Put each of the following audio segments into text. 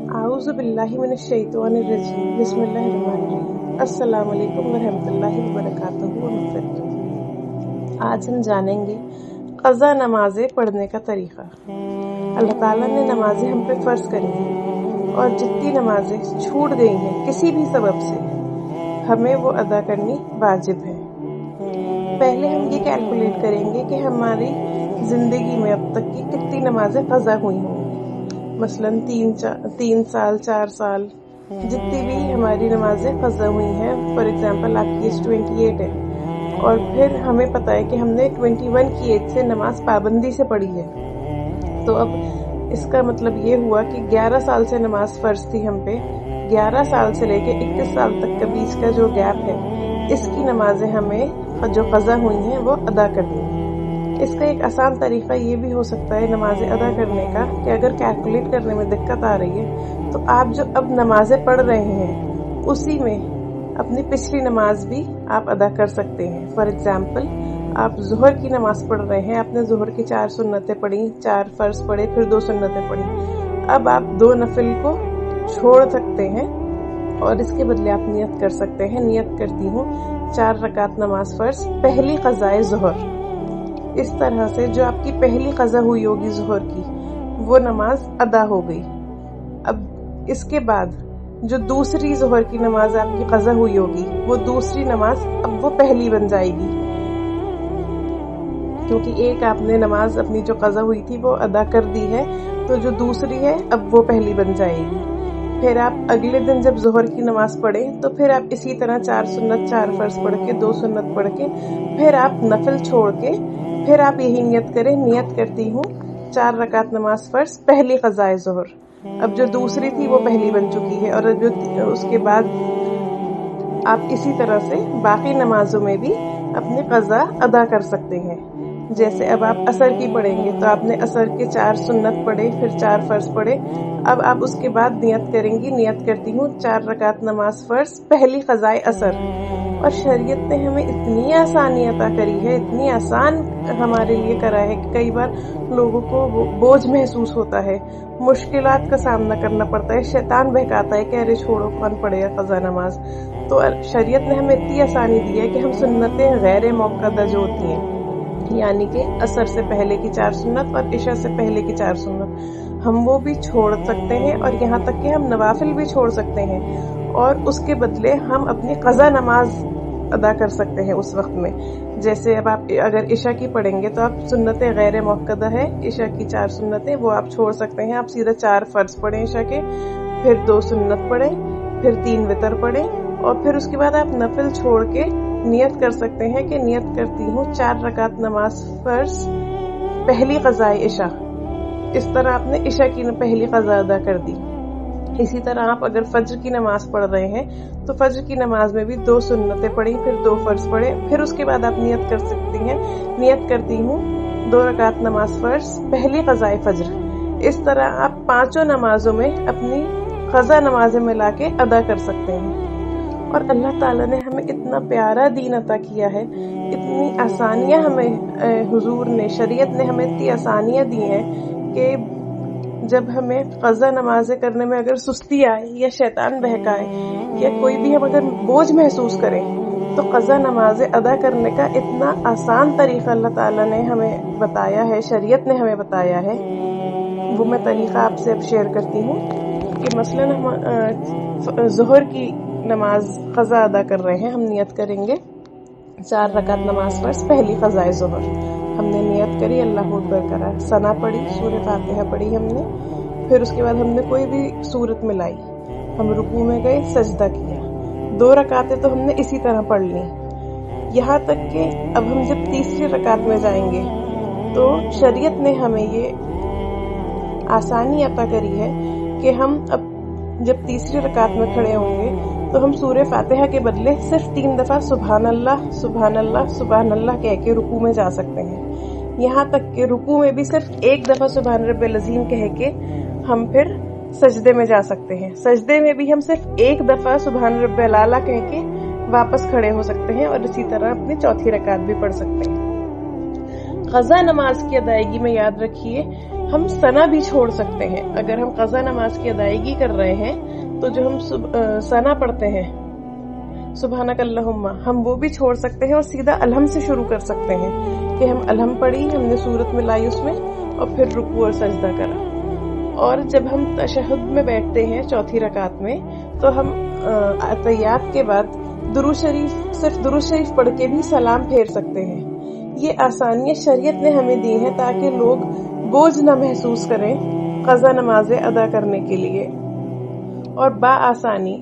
आऊज़ु बिल्लाहि मिनश्शैतानिर्रजीम बिस्मिल्लाहिर्रहमानिर्रहीम अस्सलामु अलैकुम वरहमतुल्लाहि वबरकातुहू व मग़फ़िरतुहू। आज हम जानेंगे क़ज़ा नमाज़ें पढ़ने का तरीक़ा। अल्लाह ताला ने नमाज़ें हम पे फ़र्ज़ करी हैं और जितनी नमाज़ें छूट गई हैं किसी भी सबब से हमें वो अदा करनी वाजिब है। पहले हम ये कैलकुलेट करेंगे कि हमारी ज़िंदगी में अब तक की कितनी नमाज़ें क़ज़ा हुई होंगी। मसलन 3 साल 4 साल जितनी भी हमारी नमाज़ें क़ज़ा हुई हैं, फॉर एग्जांपल आपकी एज 28 है और फिर हमें पता है कि हमने 21 की एज से नमाज पाबंदी से पढ़ी है, तो अब इसका मतलब ये हुआ कि 11 साल से नमाज फ़र्ज थी हम पे। 11 साल से लेके 21 साल तक का बीच का जो गैप है, इसकी नमाज़ें हमें जो क़ज़ा हुई हैं वो अदा करनी है। इसका एक आसान तरीक़ा ये भी हो सकता है नमाज़ें अदा करने का कि अगर कैलकुलेट करने में दिक्कत आ रही है तो आप जो अब नमाज़ें पढ़ रहे हैं उसी में अपनी पिछली नमाज भी आप अदा कर सकते हैं। फॉर एग्जांपल आप ज़ोहर की नमाज़ पढ़ रहे हैं, आपने ज़ोहर की 4 सुन्नतें पढ़ी, 4 फ़र्ज़ पढ़े, फिर 2 सुन्नतें पढ़ी। अब आप 2 नफिल को छोड़ सकते हैं और इसके बदले आप नियत कर सकते हैं, नियत करती हूँ 4 रकात नमाज फ़र्ज़ पहली क़ज़ाए ज़ोहर। इस तरह से जो आपकी पहली क़ज़ा हुई होगी ज़ोहर की वो नमाज अदा हो गई। अब इसके बाद जो दूसरी ज़ोहर की नमाज आपकी क़ज़ा हुई होगी वो दूसरी नमाज अब वो पहली बन जाएगी, क्योंकि एक आपने नमाज अपनी जो क़ज़ा हुई थी वो अदा कर दी है, तो जो दूसरी है अब वो पहली बन जाएगी। फिर आप अगले दिन जब ज़ोहर की नमाज पढ़ें तो फिर आप इसी तरह 4 सुन्नत 4 फ़र्ज़ पढ़ के 2 सुन्नत पढ़ के फिर आप नफिल छोड़ के फिर आप यही नियत करें, नियत करती हूँ 4 रकात नमाज फ़र्ज़ पहली क़ज़ाए ज़ोहर। अब जो दूसरी थी वो पहली बन चुकी है और जो उसके बाद आप इसी तरह से बाकी नमाजों में भी अपनी क़ज़ा अदा कर सकते हैं। जैसे अब आप असर की पढ़ेंगे तो आपने असर के 4 सुन्नत पढ़े, फिर 4 फ़र्ज़ पढ़े। अब आप उसके बाद नियत करेंगी, नियत करती हूँ 4 रकात नमाज फ़र्ज़ पहली क़ज़ाए असर। और शरीयत ने हमें इतनी आसानी अता करी है, इतनी आसान हमारे लिए करा है कि कई बार लोगों को बोझ महसूस होता है, मुश्किलात का सामना करना पड़ता है, शैतान बहकाता है कि अरे छोड़ो कौन पढ़ेगा क़ज़ा नमाज। तो शरीयत ने हमें इतनी आसानी दी है कि हम सुन्नतें गैर मौक़दा जो होती हैं, यानी कि असर से पहले की 4 सुन्नत और इशा से पहले की 4 सुन्नत, हम वो भी छोड़ सकते हैं और यहाँ तक कि हम नवाफिल भी छोड़ सकते हैं और उसके बदले हम अपनी क़ज़ा नमाज अदा कर सकते हैं उस वक्त में। जैसे अब आप अगर इशा की पढ़ेंगे तो आप सुन्नतें गैर मौक़दा है, इशा की 4 सुन्नतें वो आप छोड़ सकते हैं। आप सीधा 4 फ़र्ज़ पढ़ें इशा के, फिर 2 सुन्नत पढ़ें, फिर 3 वितर पढ़ें और फिर उसके बाद आप नफिल छोड़ के नियत कर सकते हैं कि नियत करती हूँ 4 रकात नमाज फ़र्ज़ पहली क़ज़ाए इशा। इस तरह आपने इशा की पहली क़ज़ा अदा कर दी। इसी तरह आप अगर फज्र की नमाज पढ़ रहे हैं तो फज्र की नमाज में भी 2 सुन्नतें पढ़ी, फिर 2 फ़र्ज़ पढ़े, फिर उसके बाद आप नियत कर सकती हैं, नियत करती हूँ 2 रकात नमाज फ़र्ज़ पहली क़ज़ाए फज्र। इस तरह आप 5 नमाजों में अपनी क़ज़ा नमाज़ें मिला के अदा कर सकते हैं। और अल्लाह ताला ने हमें इतना प्यारा दीन अता किया है, इतनी आसानियाँ हमें हुजूर ने, शरीयत ने हमें इतनी आसानियाँ दी हैं कि जब हमें क़ज़ा नमाज़ें करने में अगर सुस्ती आए या शैतान बहकाए या कोई भी हम अगर बोझ महसूस करें तो क़ज़ा नमाज़ें अदा करने का इतना आसान तरीक़ा अल्लाह ताला ने हमें बताया है, शरीयत ने हमें बताया है। वो मैं तरीक़ा आपसे अब शेयर करती हूँ कि मसलन हम ज़ोहर की नमाज क़ज़ा अदा कर रहे हैं, हम नियत करेंगे 4 रकात नमाज फ़र्ज़ पहली क़ज़ाए ज़ोहर। हमने नियत करी, अल्लाहु अकबर करा, सना पढ़ी, सूरह फातिहा पढ़ी हमने, फिर उसके बाद हमने कोई भी सूरत मिलाई, हम रुकू में गए, सजदा किया, 2 रकातें तो हमने इसी तरह पढ़ ली। यहाँ तक कि अब हम जब तीसरी रकात में जाएंगे तो शरीयत ने हमें ये आसानी अता करी है कि हम अब जब तीसरी रकात में खड़े होंगे तो हम सूरह फातिहा के बदले सिर्फ 3 दफ़ा सुभान अल्लाह सुभान अल्लाह सुभान अल्लाह कह के रुकू में जा सकते हैं। यहाँ तक कि रुकू में भी सिर्फ 1 दफ़ा सुभान रब्बिल अज़ीम कह के हम फिर सजदे में जा सकते हैं। सजदे में भी हम सिर्फ 1 दफ़ा सुभान रब्बिल आला कह के वापस खड़े हो सकते हैं और इसी तरह अपनी चौथी रकात भी पढ़ सकते हैं। क़ज़ा नमाज की अदायगी में याद रखिए हम सना भी छोड़ सकते हैं। अगर हम क़ज़ा नमाज की अदायगी कर रहे हैं तो जो हम सना पढ़ते हैं सुबहानक अल्लाहुम्मा, हम वो भी छोड़ सकते हैं और सीधा अलहम से शुरू कर सकते हैं कि हम अलहम पढ़ी, हमने सूरत में लाई उसमें, और फिर रुकू और सजदा करा। और जब हम तशहुद में बैठते हैं चौथी रकात में, तो हम अतहियात के बाद सिर्फ दुरूद शरीफ पढ़ के भी सलाम फेर सकते हैं। ये आसानियां शरीयत ने हमें दी हैं ताकि लोग बोझ न महसूस करें क़ज़ा नमाजें अदा करने के लिए, और बाआसानी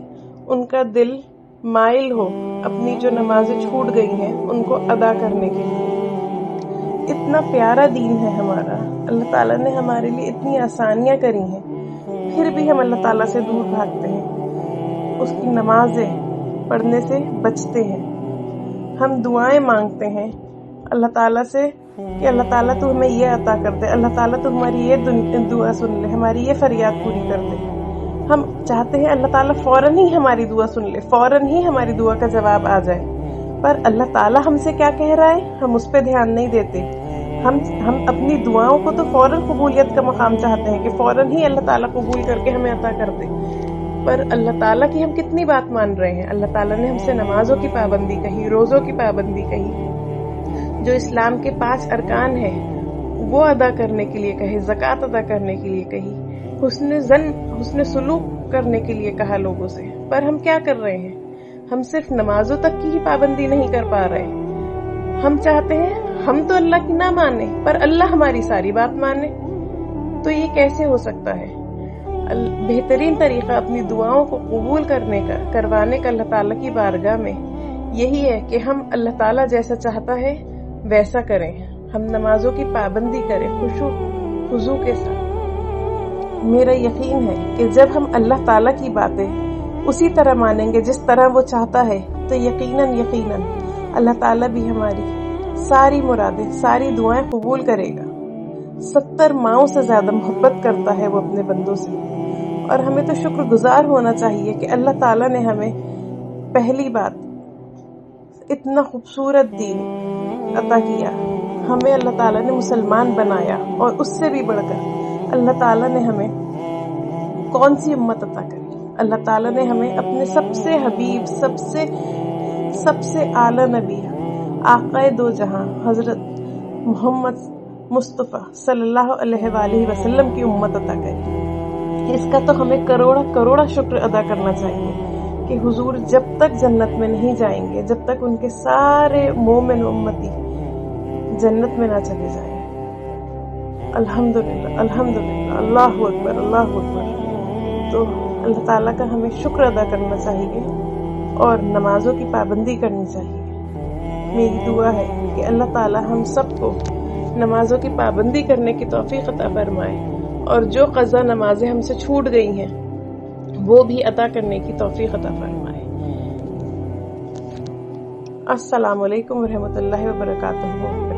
उनका दिल माइल हो अपनी जो नमाजें छूट गई हैं उनको अदा करने के लिए। इतना प्यारा दीन है हमारा, अल्लाह ताला ने हमारे लिए इतनी आसानियां करी हैं, फिर भी हम अल्लाह ताला से दूर भागते हैं, उसकी नमाजें पढ़ने से बचते हैं। हम दुआएं मांगते हैं अल्लाह ताला से कि अल्लाह ताला तू हमें ये अता कर दे, अल्लाह ताला तू हमारी ये दुआ सुन ले, हमारी ये फरियाद पूरी कर दे। हम चाहते हैं अल्लाह ताला फौरन ही हमारी दुआ सुन ले, फौरन ही हमारी दुआ का जवाब आ जाए, पर अल्लाह ताला हमसे क्या कह रहा है हम उस पर ध्यान नहीं देते। हम अपनी दुआओं को तो फौरन कबूलियत का मकाम चाहते हैं कि फौरन ही अल्लाह ताला कबूल करके हमें अता कर दे, पर अल्लाह ताला की हम कितनी बात मान रहे हैं। अल्लाह ताला ने हमसे नमाजों की पाबंदी कही, रोजों की पाबंदी कही, जो इस्लाम के 5 अरकान है वो अदा करने के लिए कहे, ज़कात अदा करने के लिए कही, हुस्न सुलूक करने के लिए कहा लोगों से, पर हम क्या कर रहे हैं, हम सिर्फ नमाजों तक की ही पाबंदी नहीं कर पा रहे। हम चाहते हैं हम तो अल्लाह की ना माने पर अल्लाह हमारी सारी बात माने, तो ये कैसे हो सकता है। बेहतरीन तरीका अपनी दुआओं को कबूल करवाने का अल्लाह ताला की बारगाह में यही है कि हम अल्लाह ताला जैसा चाहता है वैसा करें, हम नमाजों की पाबंदी करें खुशू हुजू के साथ। मेरा यकीन है कि जब हम अल्लाह ताला की बातें उसी तरह मानेंगे जिस तरह वो चाहता है, तो यकीनन अल्लाह ताला भी हमारी सारी मुरादें, सारी दुआएं कबूल करेगा। 70 माओं से ज्यादा मोहब्बत करता है वो अपने बंदों से, और हमें तो शुक्रगुजार होना चाहिए कि अल्लाह ताला ने हमें पहली बात इतना खूबसूरत दीन अता किया, हमें अल्लाह ताला ने मुसलमान बनाया, और उससे भी बढ़कर अल्लाह ताला ने हमें कौन सी उम्मत अता करी। अल्लाह ताला ने हमें अपने सबसे हबीब, सबसे आला नबी, आक़ाए दो जहां हजरत मोहम्मद मुस्तफ़ा सल्लल्लाहु अलैहि वसल्लम की उम्मत अता करी। इसका तो हमें करोड़ा शुक्र अदा करना चाहिए कि हुजूर जब तक जन्नत में नहीं जाएंगे, जब तक उनके सारे मोमिन उम्मती जन्नत में ना चले जाएं। अल्हम्दुलिल्लाह, अल्लाहु अकबर, अल्लाहु अकबर। तो अल्लाह ताला का हमें शुक्र अदा करना चाहिए और नमाजों की पाबंदी करनी चाहिए। मेरी दुआ है कि अल्लाह ताला हम सबको नमाजों की पाबंदी करने की तौफीक अता फरमाए, और जो क़ज़ा नमाजें हमसे छूट गई हैं वो भी अदा करने की तौफीक अता फरमाए। अस्सलामु अलैकुम व रहमतुल्लाहि व बरकातुहू।